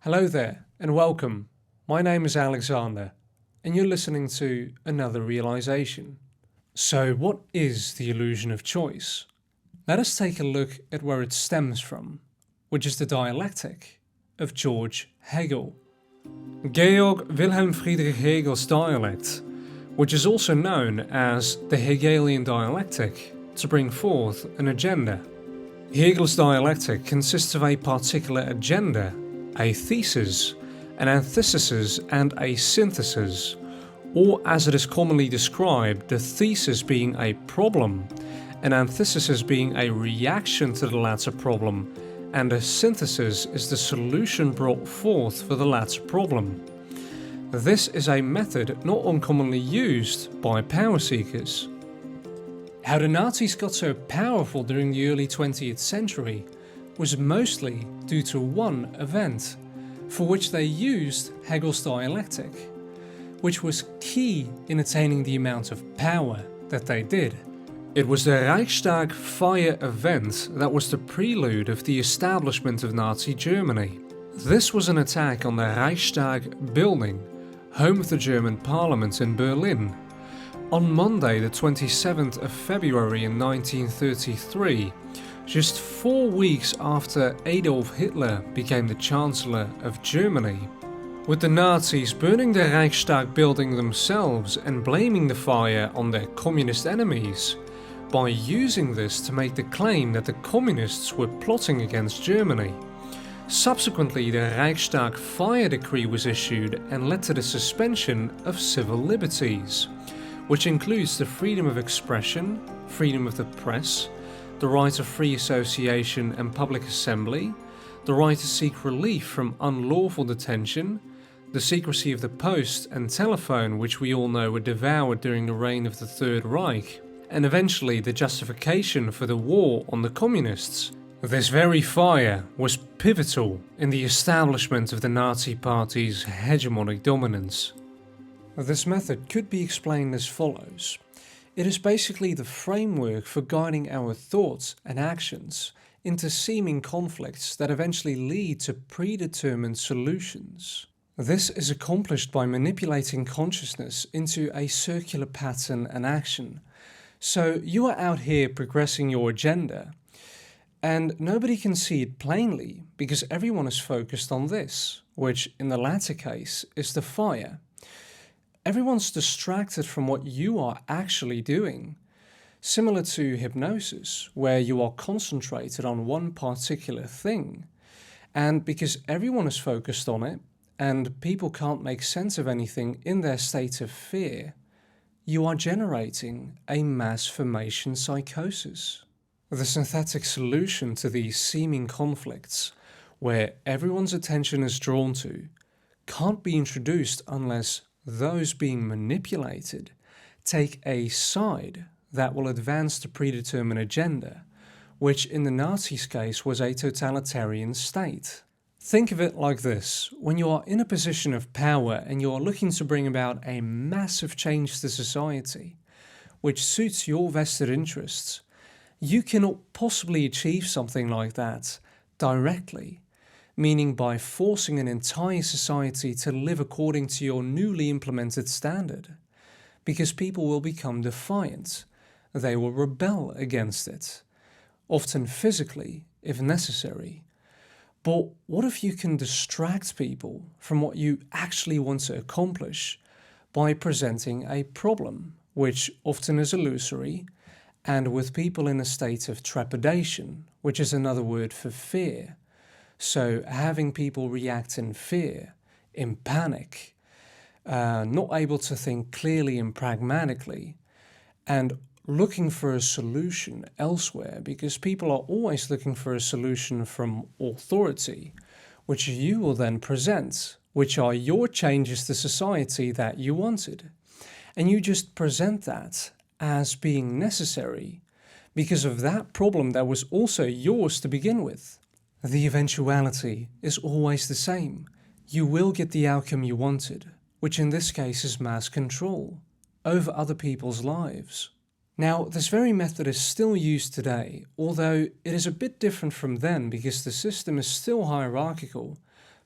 Hello there and welcome. My name is Alexander and you're listening to Another Realization. So what is the illusion of choice? Let us take a look at where it stems from, which is the dialectic of George Hegel. Georg Wilhelm Friedrich Hegel's dialect, which is also known as the Hegelian dialectic, to bring forth an agenda. Hegel's dialectic consists of a particular agenda, a thesis, an antithesis and a synthesis, or as it is commonly described, the thesis being a problem, an antithesis being a reaction to the latter problem, and a synthesis is the solution brought forth for the latter problem. This is a method not uncommonly used by power seekers. How the Nazis got so powerful during the early 20th century was mostly due to one event, for which they used Hegel's dialectic, which was key in attaining the amount of power that they did. It was the Reichstag fire event that was the prelude of the establishment of Nazi Germany. This was an attack on the Reichstag building, home of the German parliament in Berlin. On Monday the 27th of February in 1933, just 4 weeks after Adolf Hitler became the Chancellor of Germany. With the Nazis burning the Reichstag building themselves and blaming the fire on their communist enemies, by using this to make the claim that the communists were plotting against Germany. Subsequently, the Reichstag fire decree was issued and led to the suspension of civil liberties, which includes the freedom of expression, freedom of the press, the right of free association and public assembly, the right to seek relief from unlawful detention, the secrecy of the post and telephone, which we all know were devoured during the reign of the Third Reich, and eventually the justification for the war on the communists. This very fire was pivotal in the establishment of the Nazi Party's hegemonic dominance. This method could be explained as follows. It is basically the framework for guiding our thoughts and actions into seeming conflicts that eventually lead to predetermined solutions. This is accomplished by manipulating consciousness into a circular pattern and action. So you are out here progressing your agenda, and nobody can see it plainly because everyone is focused on this, which in the latter case is the fire. Everyone's distracted from what you are actually doing, similar to hypnosis, where you are concentrated on one particular thing. And because everyone is focused on it, and people can't make sense of anything in their state of fear, you are generating a mass formation psychosis. The synthetic solution to these seeming conflicts, where everyone's attention is drawn to, can't be introduced unless those being manipulated take a side that will advance the predetermined agenda, which in the Nazis' case was a totalitarian state. Think of it like this: when you are in a position of power and you are looking to bring about a massive change to society, which suits your vested interests, you cannot possibly achieve something like that directly, meaning by forcing an entire society to live according to your newly implemented standard, because people will become defiant, they will rebel against it, often physically if necessary. But what if you can distract people from what you actually want to accomplish by presenting a problem, which often is illusory, and with people in a state of trepidation, which is another word for fear. So having people react in fear, in panic, not able to think clearly and pragmatically, and looking for a solution elsewhere, because people are always looking for a solution from authority, which you will then present, which are your changes to society that you wanted. And you just present that as being necessary because of that problem that was also yours to begin with. The eventuality is always the same. You will get the outcome you wanted, which in this case is mass control over other people's lives. Now, this very method is still used today, although it is a bit different from then because the system is still hierarchical,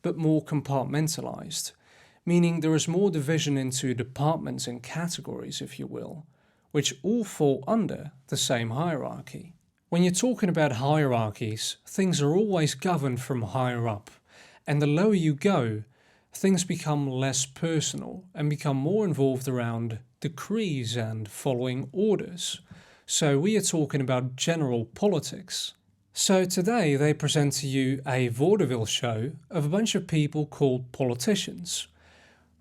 but more compartmentalized, meaning there is more division into departments and categories, if you will, which all fall under the same hierarchy. When you're talking about hierarchies, things are always governed from higher up, and the lower you go, things become less personal and become more involved around decrees and following orders. So we are talking about general politics. So today they present to you a vaudeville show of a bunch of people called politicians,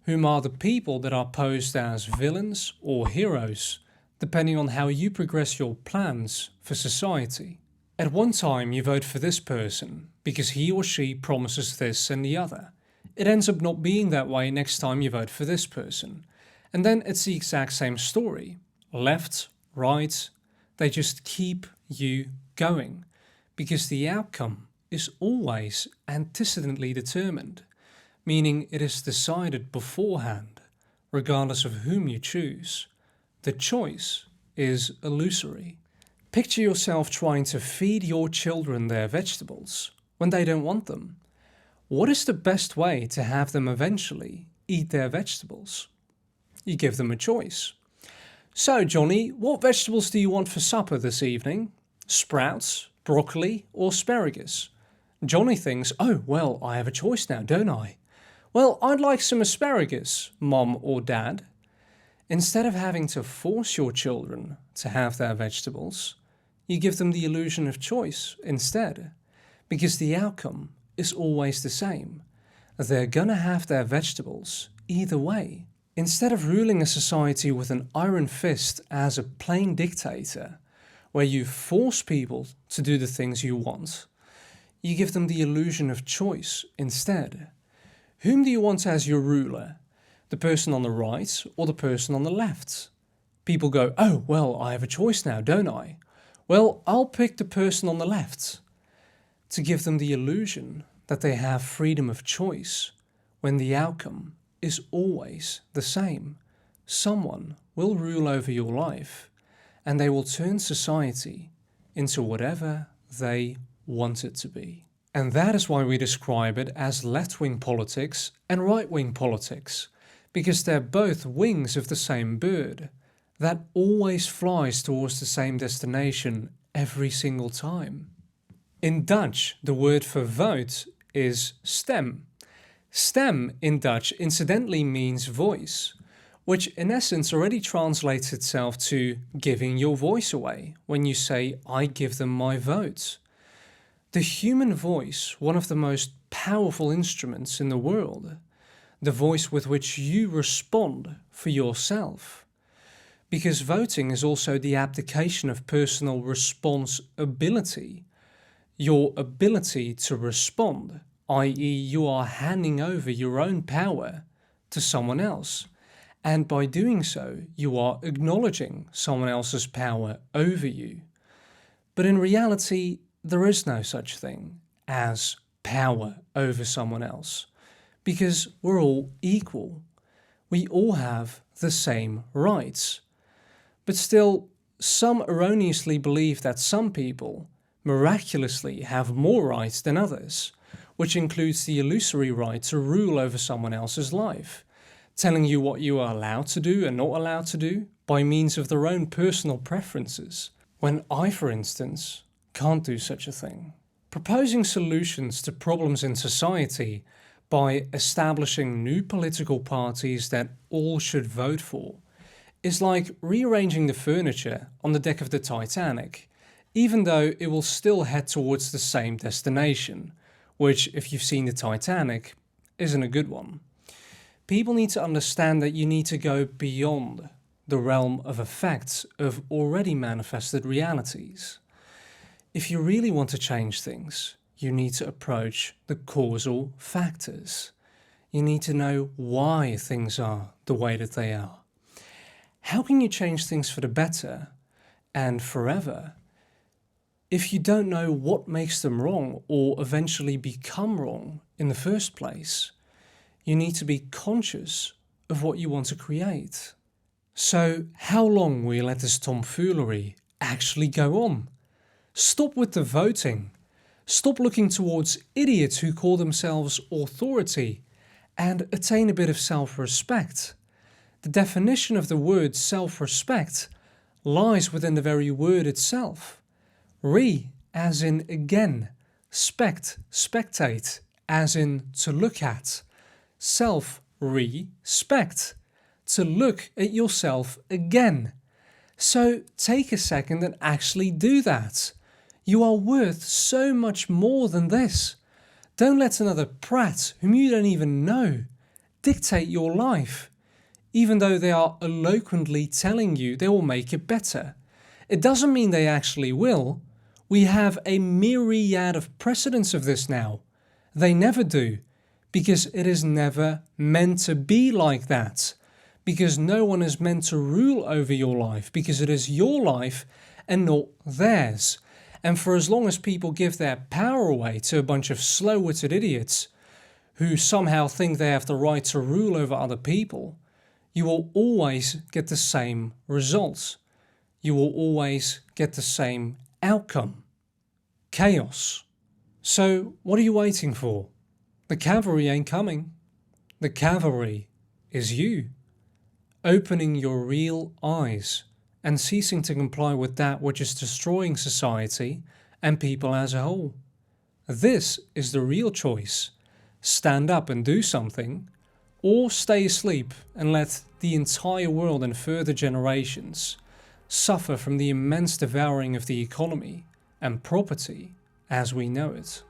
whom are the people that are posed as villains or heroes, depending on how you progress your plans for society. At one time you vote for this person because he or she promises this and the other. It ends up not being that way next time you vote for this person. And then it's the exact same story. Left, right, they just keep you going because the outcome is always antecedently determined, meaning it is decided beforehand, regardless of whom you choose. The choice is illusory. Picture yourself trying to feed your children their vegetables when they don't want them. What is the best way to have them eventually eat their vegetables? You give them a choice. So, Johnny, what vegetables do you want for supper this evening? Sprouts, broccoli, or asparagus? Johnny thinks, oh, well, I have a choice now, don't I? Well, I'd like some asparagus, Mom or Dad. Instead of having to force your children to have their vegetables, you give them the illusion of choice instead, because the outcome is always the same. They're gonna have their vegetables either way. Instead of ruling a society with an iron fist as a plain dictator, where you force people to do the things you want, you give them the illusion of choice instead. Whom do you want as your ruler? The person on the right or the person on the left? People go, oh, well, I have a choice now, don't I? Well, I'll pick the person on the left. To give them the illusion that they have freedom of choice, when the outcome is always the same. Someone will rule over your life, and they will turn society into whatever they want it to be. And that is why we describe it as left-wing politics and right-wing politics, because they're both wings of the same bird that always flies towards the same destination every single time. In Dutch, the word for vote is stem. Stem in Dutch incidentally means voice, which in essence already translates itself to giving your voice away when you say, I give them my vote. The human voice, one of the most powerful instruments in the world, the voice with which you respond for yourself. Because voting is also the abdication of personal responsibility, your ability to respond, i.e. you are handing over your own power to someone else. And by doing so, you are acknowledging someone else's power over you. But in reality, there is no such thing as power over someone else, because we're all equal. We all have the same rights. But still, some erroneously believe that some people miraculously have more rights than others, which includes the illusory right to rule over someone else's life, telling you what you are allowed to do and not allowed to do by means of their own personal preferences, when I, for instance, can't do such a thing. Proposing solutions to problems in society by establishing new political parties that all should vote for is like rearranging the furniture on the deck of the Titanic, even though it will still head towards the same destination, which, if you've seen the Titanic, isn't a good one. People need to understand that you need to go beyond the realm of effects of already manifested realities. If you really want to change things, you need to approach the causal factors. You need to know why things are the way that they are. How can you change things for the better and forever if you don't know what makes them wrong or eventually become wrong in the first place? You need to be conscious of what you want to create. So how long will you let this tomfoolery actually go on? Stop with the voting. Stop looking towards idiots who call themselves authority and attain a bit of self-respect. The definition of the word self-respect lies within the very word itself. Re, as in again. Spect, spectate, as in to look at. Self-respect, to look at yourself again. So take a second and actually do that. You are worth so much more than this. Don't let another prat, whom you don't even know, dictate your life, even though they are eloquently telling you they will make it better. It doesn't mean they actually will. We have a myriad of precedents of this now. They never do, because it is never meant to be like that. Because no one is meant to rule over your life, because it is your life and not theirs. And for as long as people give their power away to a bunch of slow-witted idiots who somehow think they have the right to rule over other people, you will always get the same results. You will always get the same outcome. Chaos. So what are you waiting for? The cavalry ain't coming. The cavalry is you. Opening your real eyes and ceasing to comply with that which is destroying society and people as a whole. This is the real choice. Stand up and do something, or stay asleep and let the entire world and further generations suffer from the immense devouring of the economy and property as we know it.